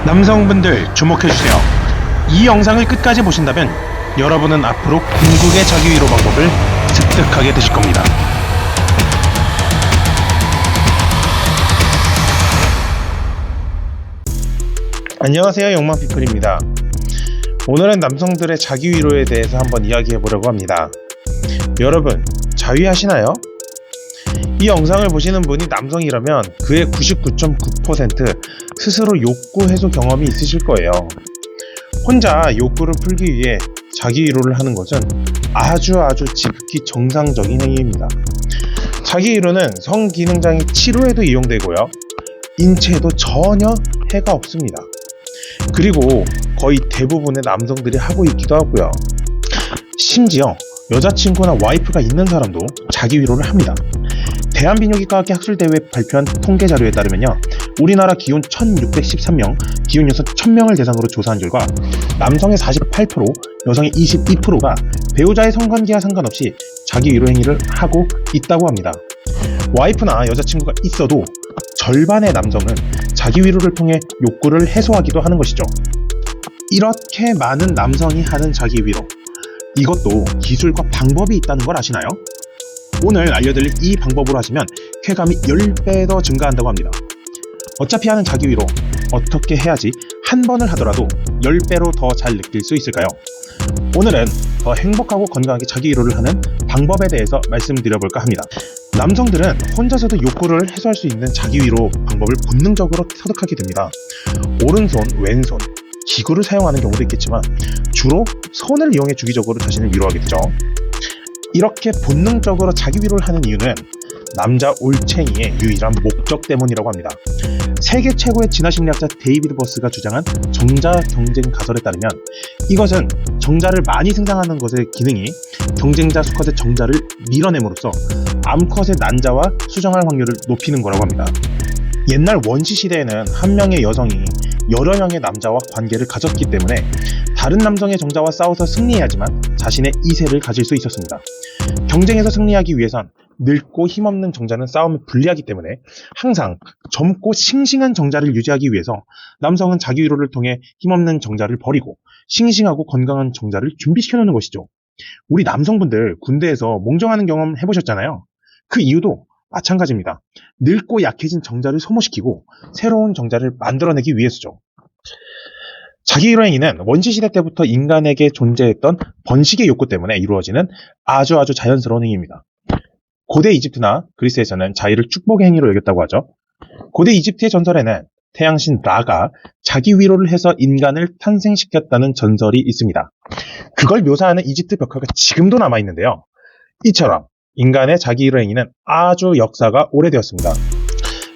남성분들 주목해주세요. 이 영상을 끝까지 보신다면 여러분은 앞으로 궁극의 자기 위로 방법을 습득하게 되실 겁니다. 안녕하세요, 영망피플입니다. 오늘은 남성들의 자기 위로에 대해서 한번 이야기해 보려고 합니다. 여러분, 자위하시나요? 이 영상을 보시는 분이 남성이라면 그의 99.9% 스스로 욕구 해소 경험이 있으실 거예요. 혼자 욕구를 풀기 위해 자기 위로를 하는 것은 아주 지극히 정상적인 행위입니다. 자기 위로는 성기능장애 치료에도 이용되고요, 인체에도 전혀 해가 없습니다. 그리고 거의 대부분의 남성들이 하고 있기도 하고요. 심지어 여자친구나 와이프가 있는 사람도 자기 위로를 합니다. 대한비뇨기과학회 학술대회 발표한 통계 자료에 따르면요, 우리나라 기혼 1613명, 기혼 여성 1000명을 대상으로 조사한 결과 남성의 48%, 여성의 22%가 배우자의 성관계와 상관없이 자기 위로 행위를 하고 있다고 합니다. 와이프나 여자친구가 있어도 절반의 남성은 자기 위로를 통해 욕구를 해소하기도 하는 것이죠. 이렇게 많은 남성이 하는 자기 위로, 이것도 기술과 방법이 있다는 걸 아시나요? 오늘 알려드릴 이 방법으로 하시면 쾌감이 10배 더 증가한다고 합니다. 어차피 하는 자기 위로 어떻게 해야지 한 번을 하더라도 10배로 더 잘 느낄 수 있을까요? 오늘은 더 행복하고 건강하게 자기 위로를 하는 방법에 대해서 말씀드려볼까 합니다. 남성들은 혼자서도 욕구를 해소할 수 있는 자기 위로 방법을 본능적으로 터득하게 됩니다. 오른손, 왼손, 기구를 사용하는 경우도 있겠지만 주로 손을 이용해 주기적으로 자신을 위로하게 되죠. 이렇게 본능적으로 자기 위로를 하는 이유는 남자 올챙이의 유일한 목적 때문이라고 합니다. 세계 최고의 진화심리학자 데이비드 버스가 주장한 정자 경쟁 가설에 따르면 이것은 정자를 많이 생산하는 것의 기능이 경쟁자 수컷의 정자를 밀어냄으로써 암컷의 난자와 수정할 확률을 높이는 거라고 합니다. 옛날 원시 시대에는 한 명의 여성이 여러 명의 남자와 관계를 가졌기 때문에 다른 남성의 정자와 싸워서 승리해야지만 자신의 이세를 가질 수 있었습니다. 경쟁에서 승리하기 위해선 늙고 힘없는 정자는 싸움에 불리하기 때문에 항상 젊고 싱싱한 정자를 유지하기 위해서 남성은 자기 위로를 통해 힘없는 정자를 버리고 싱싱하고 건강한 정자를 준비시켜 놓는 것이죠. 우리 남성분들 군대에서 몽정하는 경험 해보셨잖아요. 그 이유도 마찬가지입니다. 늙고 약해진 정자를 소모시키고 새로운 정자를 만들어내기 위해서죠. 자기 위로 행위는 원시시대 때부터 인간에게 존재했던 번식의 욕구 때문에 이루어지는 아주 자연스러운 행위입니다. 고대 이집트나 그리스에서는 자위를 축복의 행위로 여겼다고 하죠. 고대 이집트의 전설에는 태양신 라가 자기 위로를 해서 인간을 탄생시켰다는 전설이 있습니다. 그걸 묘사하는 이집트 벽화가 지금도 남아있는데요. 이처럼 인간의 자기 위로 행위는 아주 역사가 오래되었습니다.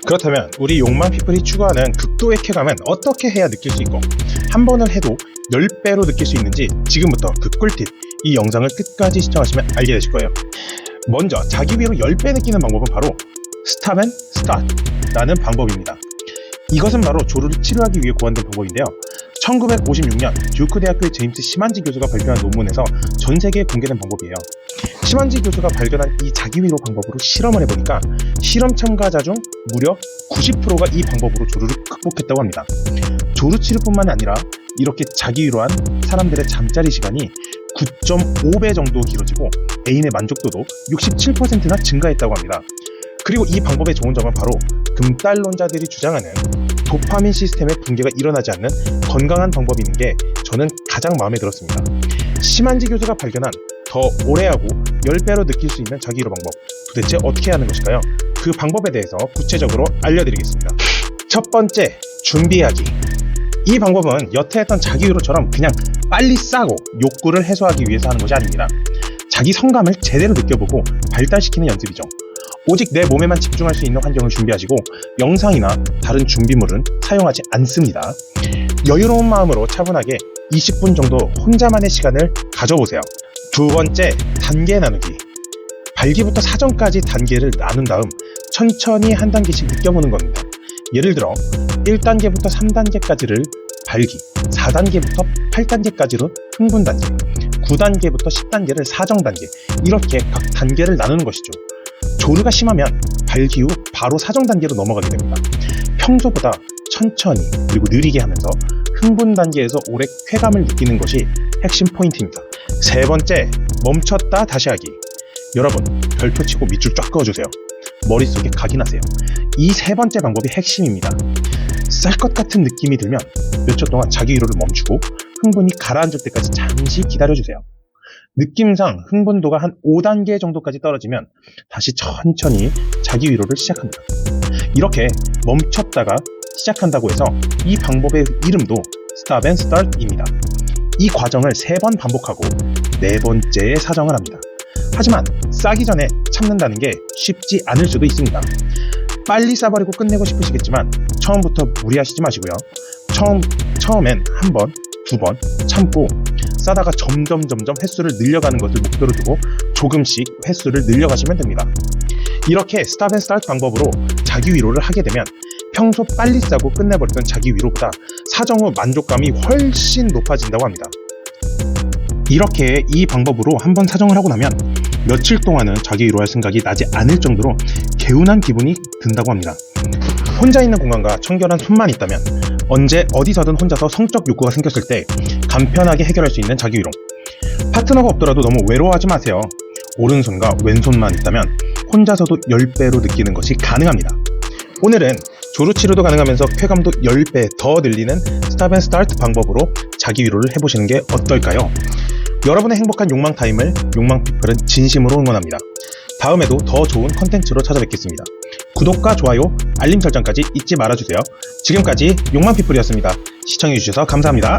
그렇다면 우리 욕망피플이 추구하는 극도의 쾌감은 어떻게 해야 느낄 수 있고 한 번을 해도 10배로 느낄 수 있는지 지금부터 그 꿀팁, 이 영상을 끝까지 시청하시면 알게 되실 거예요. 먼저 자기 위로 10배 느끼는 방법은 바로 스탑 앤 스타트라는 방법입니다. 이것은 바로 조루를 치료하기 위해 고안된 방법인데요. 1956년 듀크 대학교의 제임스 시만지 교수가 발표한 논문에서 전 세계에 공개된 방법이에요. 시만지 교수가 발견한 이 자기 위로 방법으로 실험을 해보니까 실험 참가자 중 무려 90%가 이 방법으로 조루를 극복했다고 합니다. 조루 치료뿐만 아니라 이렇게 자기 위로한 사람들의 잠자리 시간이 9.5배 정도 길어지고 애인의 만족도도 67%나 증가했다고 합니다. 그리고 이 방법의 좋은 점은 바로 금달론자들이 주장하는 도파민 시스템의 붕괴가 일어나지 않는 건강한 방법인 게 저는 가장 마음에 들었습니다. 시만지 교수가 발견한 더 오래하고 10배로 느낄 수 있는 자기 위로 방법, 도대체 어떻게 하는 것일까요? 그 방법에 대해서 구체적으로 알려드리겠습니다. 첫 번째, 준비하기. 이 방법은 여태 했던 자기 위로처럼 그냥 빨리 싸고 욕구를 해소하기 위해서 하는 것이 아닙니다. 자기 성감을 제대로 느껴보고 발달시키는 연습이죠. 오직 내 몸에만 집중할 수 있는 환경을 준비하시고 영상이나 다른 준비물은 사용하지 않습니다. 여유로운 마음으로 차분하게 20분 정도 혼자만의 시간을 가져보세요. 두 번째, 단계 나누기. 발기부터 사정까지 단계를 나눈 다음 천천히 한 단계씩 느껴보는 겁니다. 예를 들어 1단계부터 3단계까지를 발기, 4단계부터 8단계까지로 흥분 단계, 9단계부터 10단계를 사정 단계, 이렇게 각 단계를 나누는 것이죠. 조류가 심하면 발기 후 바로 사정 단계로 넘어가게 됩니다. 평소보다 천천히 그리고 느리게 하면서 흥분 단계에서 오래 쾌감을 느끼는 것이 핵심 포인트입니다. 세 번째, 멈췄다 다시 하기. 여러분, 별표 치고 밑줄 쫙 그어주세요. 머릿속에 각인하세요. 이 세 번째 방법이 핵심입니다. 쌀 것 같은 느낌이 들면 몇 초 동안 자기 위로를 멈추고 흥분이 가라앉을 때까지 잠시 기다려주세요. 느낌상 흥분도가 한 5단계 정도까지 떨어지면 다시 천천히 자기 위로를 시작합니다. 이렇게 멈췄다가 시작한다고 해서 이 방법의 이름도 Stop and Start입니다. 이 과정을 3번 반복하고 4번째에 사정을 합니다. 하지만 싸기 전에 참는다는 게 쉽지 않을 수도 있습니다. 빨리 싸버리고 끝내고 싶으시겠지만 처음부터 무리하시지 마시고요. 처음엔 한 번, 2번 참고 싸다가 점점 횟수를 늘려가는 것을 목표로 두고 조금씩 횟수를 늘려가시면 됩니다. 이렇게 스탑 앤 스타트 방법으로 자기 위로를 하게 되면 평소 빨리 싸고 끝내버리던 자기 위로보다 사정 후 만족감이 훨씬 높아진다고 합니다. 이렇게 이 방법으로 한번 사정을 하고 나면 며칠 동안은 자기 위로할 생각이 나지 않을 정도로 개운한 기분이 든다고 합니다. 혼자 있는 공간과 청결한 손만 있다면 언제 어디서든 혼자서 성적 욕구가 생겼을 때 간편하게 해결할 수 있는 자기 위로. 파트너가 없더라도 너무 외로워하지 마세요. 오른손과 왼손만 있다면 혼자서도 10배로 느끼는 것이 가능합니다. 오늘은 조루치료도 가능하면서 쾌감도 10배 더 늘리는 스탑 앤 스타트 방법으로 자기 위로를 해보시는 게 어떨까요? 여러분의 행복한 욕망 타임을 욕망피플은 진심으로 응원합니다. 다음에도 더 좋은 컨텐츠로 찾아뵙겠습니다. 구독과 좋아요, 알림 설정까지 잊지 말아주세요. 지금까지 욕망피플이었습니다. 시청해주셔서 감사합니다.